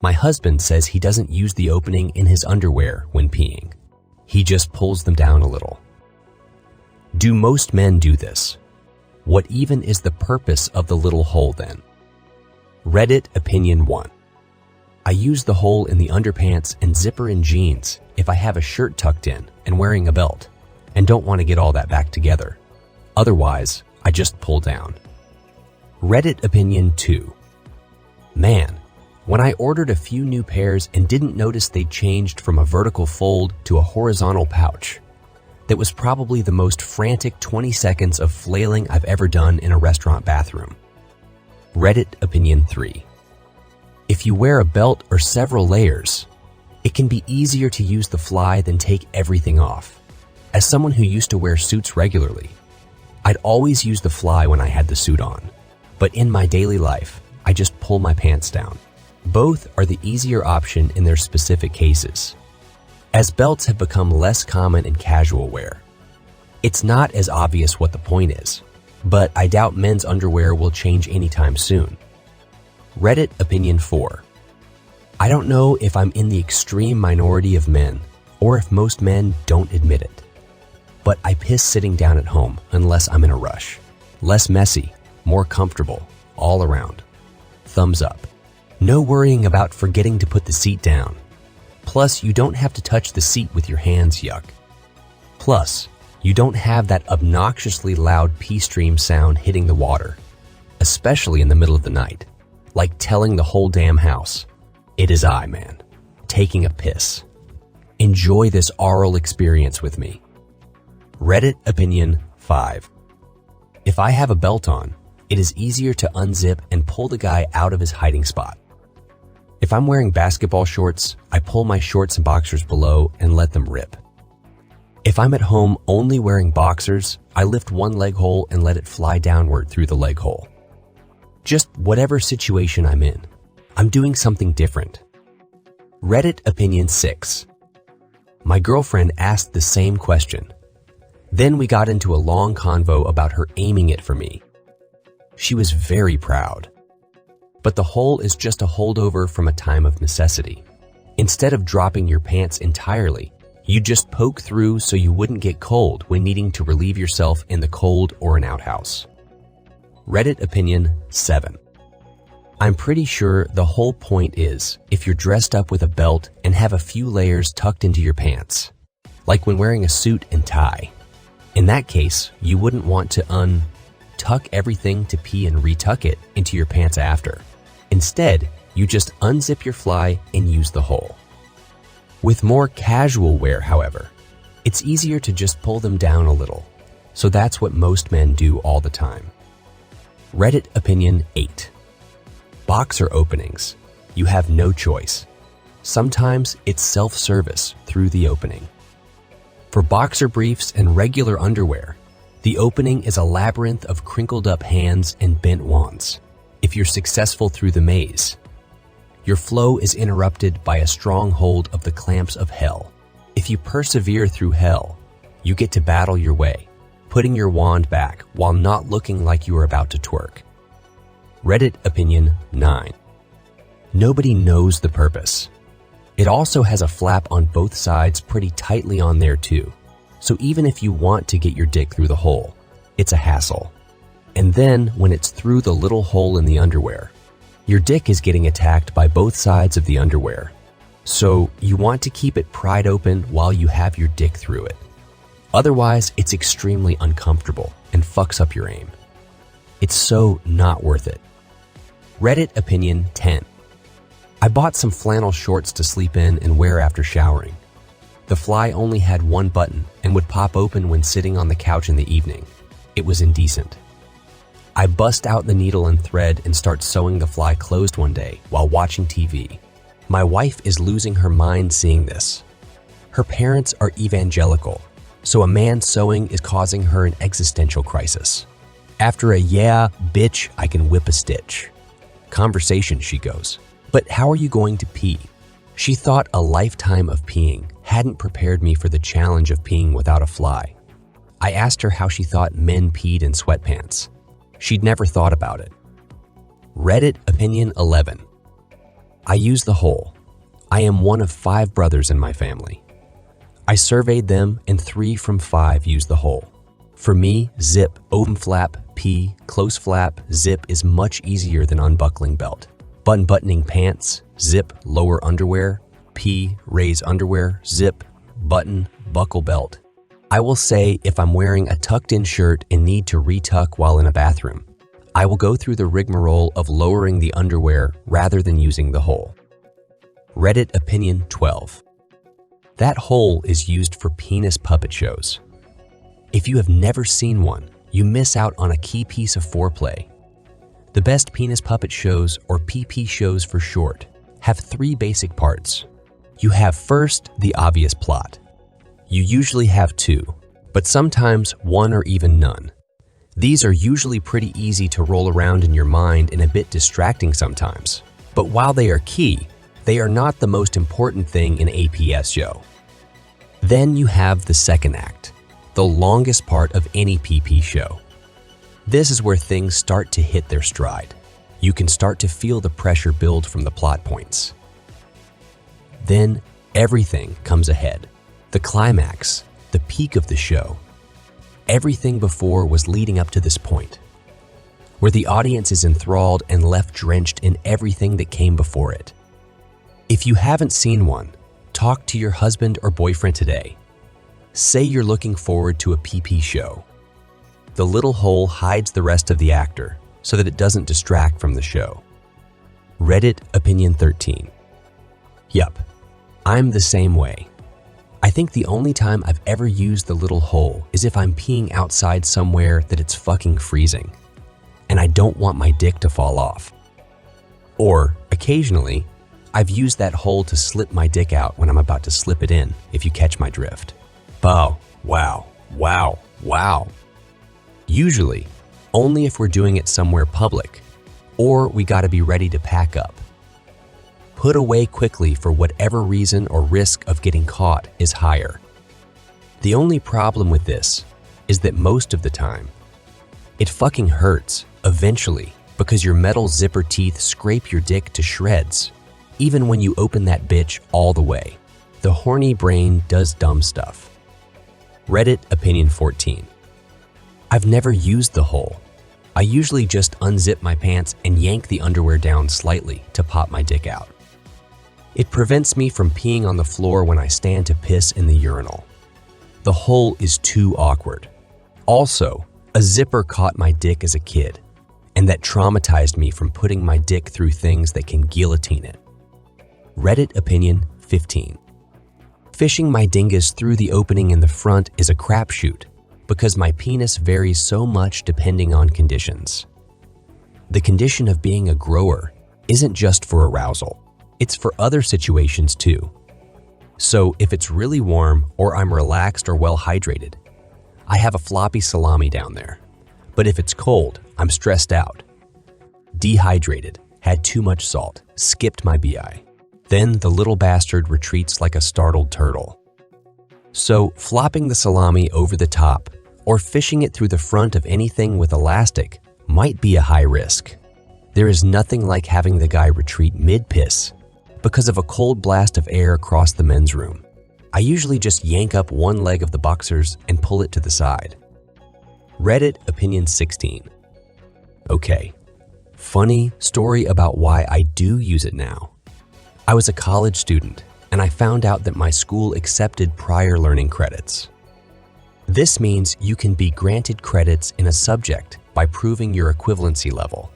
My husband says he doesn't use the opening in his underwear when peeing. He just pulls them down a little. Do most men do this? What even is the purpose of the little hole then? Reddit opinion 1. I use the hole in the underpants and zipper in jeans if I have a shirt tucked in and wearing a belt and don't want to get all that back together. Otherwise, I just pull down. Reddit opinion 2. Man, when I ordered a few new pairs and didn't notice they changed from a vertical fold to a horizontal pouch, that was probably the most frantic 20 seconds of flailing I've ever done in a restaurant bathroom. Reddit opinion 3. If you wear a belt or several layers, it can be easier to use the fly than take everything off. As someone who used to wear suits regularly, I'd always use the fly when I had the suit on, but in my daily life, I just pull my pants down. Both are the easier option in their specific cases. As belts have become less common in casual wear, it's not as obvious what the point is, but I doubt men's underwear will change anytime soon. Reddit opinion 4. I don't know if I'm in the extreme minority of men or if most men don't admit it, but I piss sitting down at home unless I'm in a rush. Less messy, more comfortable, all around. Thumbs up. No worrying about forgetting to put the seat down. Plus, you don't have to touch the seat with your hands, yuck. Plus, you don't have that obnoxiously loud pee stream sound hitting the water, especially in the middle of the night, like telling the whole damn house, "It is I, man, taking a piss." Enjoy this oral experience with me. Reddit opinion 5. If I have a belt on, it is easier to unzip and pull the guy out of his hiding spot. If I'm wearing basketball shorts, I pull my shorts and boxers below and let them rip. If I'm at home only wearing boxers, I lift one leg hole and let it fly downward through the leg hole. Just whatever situation I'm in, I'm doing something different. Reddit opinion 6. My girlfriend asked the same question. Then we got into a long convo about her aiming it for me. She was very proud. But the hole is just a holdover from a time of necessity. Instead of dropping your pants entirely, you just poke through so you wouldn't get cold when needing to relieve yourself in the cold or an outhouse. Reddit opinion 7. I'm pretty sure the whole point is if you're dressed up with a belt and have a few layers tucked into your pants, like when wearing a suit and tie. In that case, you wouldn't want to tuck everything to pee and retuck it into your pants after. Instead, you just unzip your fly and use the hole. With more casual wear, however, it's easier to just pull them down a little, so that's what most men do all the time. Reddit opinion 8. Boxer openings. You have no choice. Sometimes it's self-service through the opening. For boxer briefs and regular underwear, the opening is a labyrinth of crinkled up hands and bent wands. If you're successful through the maze, your flow is interrupted by a strong hold of the clamps of hell. If you persevere through hell, you get to battle your way, putting your wand back while not looking like you are about to twerk. Reddit opinion 9. Nobody knows the purpose. It also has a flap on both sides pretty tightly on there too. So even if you want to get your dick through the hole, it's a hassle. And then when it's through the little hole in the underwear, your dick is getting attacked by both sides of the underwear. So you want to keep it pried open while you have your dick through it. Otherwise, it's extremely uncomfortable and fucks up your aim. It's so not worth it. Reddit opinion 10. I bought some flannel shorts to sleep in and wear after showering. The fly only had one button and would pop open when sitting on the couch in the evening. It was indecent. I bust out the needle and thread and start sewing the fly closed one day while watching TV. My wife is losing her mind seeing this. Her parents are evangelical, so a man sewing is causing her an existential crisis. After a "yeah, bitch, I can whip a stitch" conversation, she goes, "But how are you going to pee?" She thought a lifetime of peeing hadn't prepared me for the challenge of peeing without a fly. I asked her how she thought men peed in sweatpants. She'd never thought about it. Reddit opinion 11. I use the hole. I am one of 5 brothers in my family. I surveyed them and 3 from 5 use the hole. For me, zip, open flap, P, close flap, zip is much easier than unbuckling belt. Buttoning pants, zip, lower underwear, P, raise underwear, zip, button, buckle belt. I will say if I'm wearing a tucked-in shirt and need to retuck while in a bathroom, I will go through the rigmarole of lowering the underwear rather than using the hole. Reddit opinion 12. That hole is used for penis puppet shows. If you have never seen one, you miss out on a key piece of foreplay. The best penis puppet shows, or PP shows for short, have 3 basic parts. You have first the obvious plot. You usually have 2, but sometimes 1 or even none. These are usually pretty easy to roll around in your mind and a bit distracting sometimes. But while they are key, they are not the most important thing in a PS show. Then you have the second act, the longest part of any PP show. This is where things start to hit their stride. You can start to feel the pressure build from the plot points. Then everything comes ahead. The climax, the peak of the show. Everything before was leading up to this point, where the audience is enthralled and left drenched in everything that came before it. If you haven't seen one, talk to your husband or boyfriend today. Say you're looking forward to a PP show. The little hole hides the rest of the actor so that it doesn't distract from the show. Reddit opinion 13. Yup, I'm the same way. I think the only time I've ever used the little hole is if I'm peeing outside somewhere that it's fucking freezing, and I don't want my dick to fall off. Or, occasionally, I've used that hole to slip my dick out when I'm about to slip it in, if you catch my drift. Wow, wow, wow, wow. Usually, only if we're doing it somewhere public, or we gotta be ready to pack up. Put away quickly for whatever reason or risk of getting caught is higher. The only problem with this is that most of the time, it fucking hurts eventually because your metal zipper teeth scrape your dick to shreds, even when you open that bitch all the way. The horny brain does dumb stuff. Reddit opinion 14. I've never used the hole. I usually just unzip my pants and yank the underwear down slightly to pop my dick out. It prevents me from peeing on the floor when I stand to piss in the urinal. The hole is too awkward. Also, a zipper caught my dick as a kid, and that traumatized me from putting my dick through things that can guillotine it. Reddit opinion 15. Fishing my dingus through the opening in the front is a crapshoot because my penis varies so much depending on conditions. The condition of being a grower isn't just for arousal. It's for other situations too. So if it's really warm or I'm relaxed or well hydrated, I have a floppy salami down there. But if it's cold, I'm stressed out. Dehydrated, had too much salt, skipped my BI. Then the little bastard retreats like a startled turtle. So flopping the salami over the top or fishing it through the front of anything with elastic might be a high risk. There is nothing like having the guy retreat mid-piss because of a cold blast of air across the men's room. I usually just yank up one leg of the boxers and pull it to the side. Reddit opinion 16. Okay, funny story about why I do use it now. I was a college student and I found out that my school accepted prior learning credits. This means you can be granted credits in a subject by proving your equivalency level.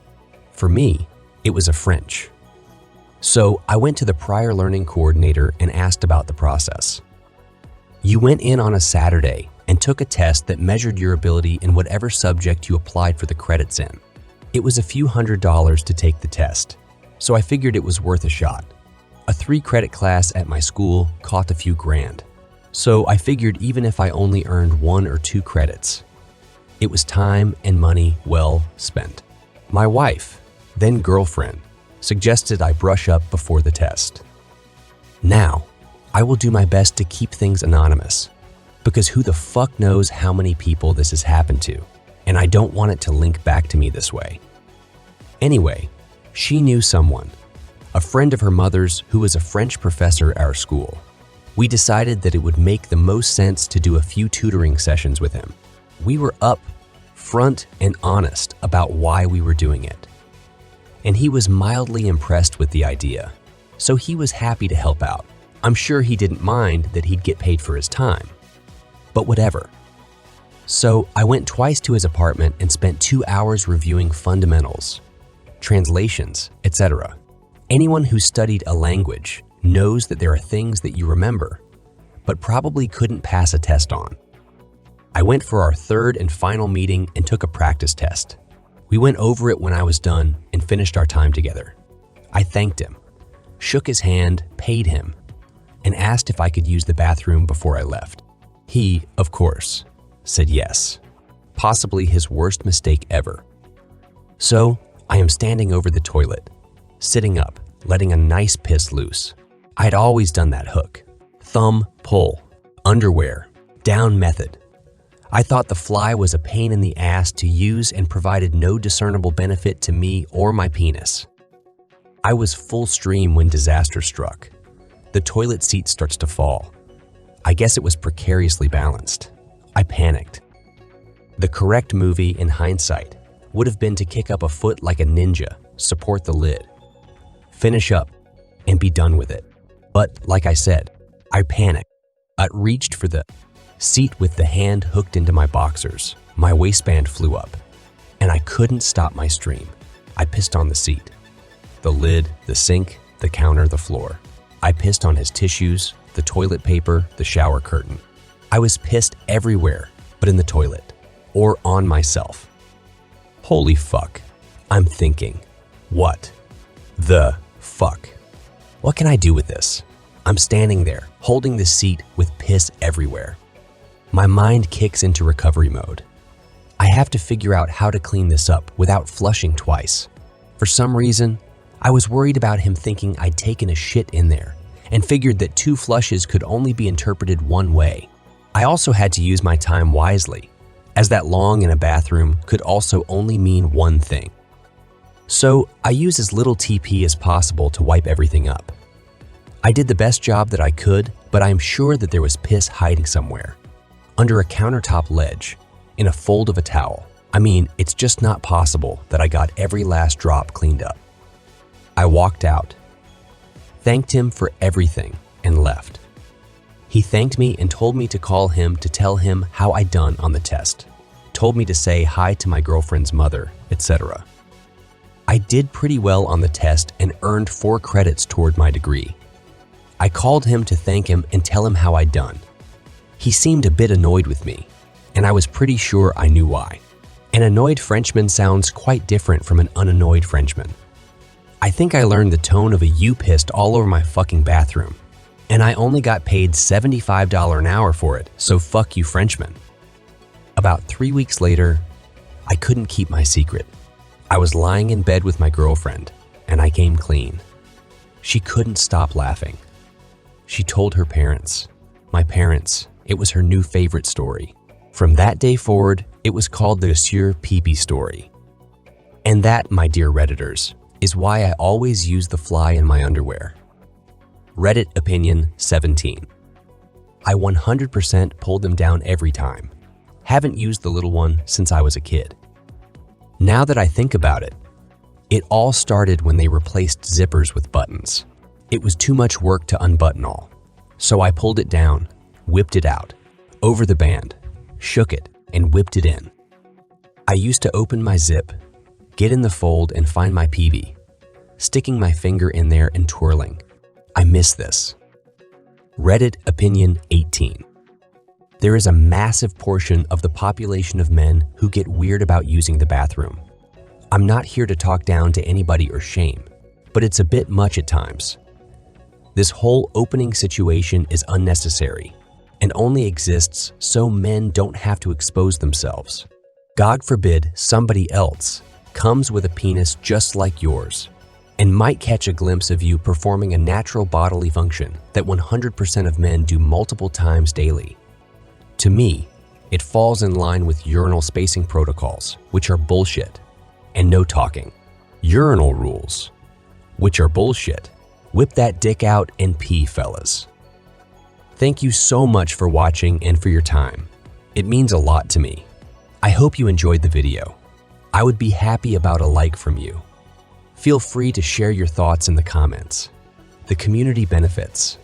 For me, it was a French. So I went to the prior learning coordinator and asked about the process. You went in on a Saturday and took a test that measured your ability in whatever subject you applied for the credits in. It was a few $100s to take the test, so I figured it was worth a shot. A 3-credit class at my school cost a few grand, so I figured even if I only earned 1 or 2 credits, it was time and money well spent. My wife, then girlfriend, suggested I brush up before the test. Now, I will do my best to keep things anonymous, because who the fuck knows how many people this has happened to, and I don't want it to link back to me this way. Anyway, she knew someone, a friend of her mother's who was a French professor at our school. We decided that it would make the most sense to do a few tutoring sessions with him. We were up front and honest about why we were doing it. And he was mildly impressed with the idea, so he was happy to help out. I'm sure he didn't mind that he'd get paid for his time, but whatever. So I went twice to his apartment and spent 2 hours reviewing fundamentals, translations, etc. Anyone who studied a language knows that there are things that you remember, but probably couldn't pass a test on. I went for our third and final meeting and took a practice test. We went over it when I was done and finished our time together. I thanked him, shook his hand, paid him, and asked if I could use the bathroom before I left. He, of course, said yes, possibly his worst mistake ever. So I am standing over the toilet, sitting up, letting a nice piss loose. I had always done that hook, thumb, pull, underwear, down method. I thought the fly was a pain in the ass to use and provided no discernible benefit to me or my penis. I was full stream when disaster struck. The toilet seat starts to fall. I guess it was precariously balanced. I panicked. The correct movie in hindsight would have been to kick up a foot like a ninja, support the lid, finish up, and be done with it. But like I said, I panicked. I reached for the seat with the hand hooked into my boxers. My waistband flew up, and I couldn't stop my stream. I pissed on the seat, the lid, the sink, the counter, the floor. I pissed on his tissues, the toilet paper, the shower curtain. I was pissed everywhere but in the toilet or on myself. Holy fuck. I'm thinking, what the fuck? What can I do with this? I'm standing there, holding the seat with piss everywhere. My mind kicks into recovery mode. I have to figure out how to clean this up without flushing twice. For some reason, I was worried about him thinking I'd taken a shit in there and figured that 2 flushes could only be interpreted one way. I also had to use my time wisely, as that long in a bathroom could also only mean one thing. So I used as little TP as possible to wipe everything up. I did the best job that I could, but I am sure that there was piss hiding somewhere, under a countertop ledge, in a fold of a towel. I mean, it's just not possible that I got every last drop cleaned up. I walked out, thanked him for everything, and left. He thanked me and told me to call him to tell him how I'd done on the test, told me to say hi to my girlfriend's mother, etc. I did pretty well on the test and earned 4 credits toward my degree. I called him to thank him and tell him how I'd done. He seemed a bit annoyed with me, and I was pretty sure I knew why. An annoyed Frenchman sounds quite different from an unannoyed Frenchman. I think I learned the tone of a "you pissed all over my fucking bathroom," and I only got paid $75 an hour for it, so fuck you, Frenchman. About 3 weeks later, I couldn't keep my secret. I was lying in bed with my girlfriend, and I came clean. She couldn't stop laughing. She told her parents. My parents, it was her new favorite story. From that day forward, it was called the Monsieur Pee-Pee story. And that, my dear Redditors, is why I always use the fly in my underwear. Reddit opinion 17. I 100% pulled them down every time. Haven't used the little one since I was a kid. Now that I think about it, it all started when they replaced zippers with buttons. It was too much work to unbutton all. So I pulled it down, whipped it out, over the band, shook it, and whipped it in. I used to open my zip, get in the fold and find my PV, sticking my finger in there and twirling. I miss this. Reddit opinion 18. There is a massive portion of the population of men who get weird about using the bathroom. I'm not here to talk down to anybody or shame, but it's a bit much at times. This whole opening situation is unnecessary and only exists so men don't have to expose themselves. God forbid somebody else comes with a penis just like yours and might catch a glimpse of you performing a natural bodily function that 100% of men do multiple times daily. To me, it falls in line with urinal spacing protocols, which are bullshit, and no talking. Urinal rules. which are bullshit. Whip that dick out and pee, fellas. Thank you so much for watching and for your time. It means a lot to me. I hope you enjoyed the video. I would be happy about a like from you. Feel free to share your thoughts in the comments. The community benefits.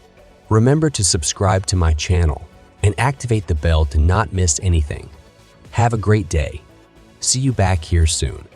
Remember to subscribe to my channel and activate the bell to not miss anything. Have a great day. See you back here soon.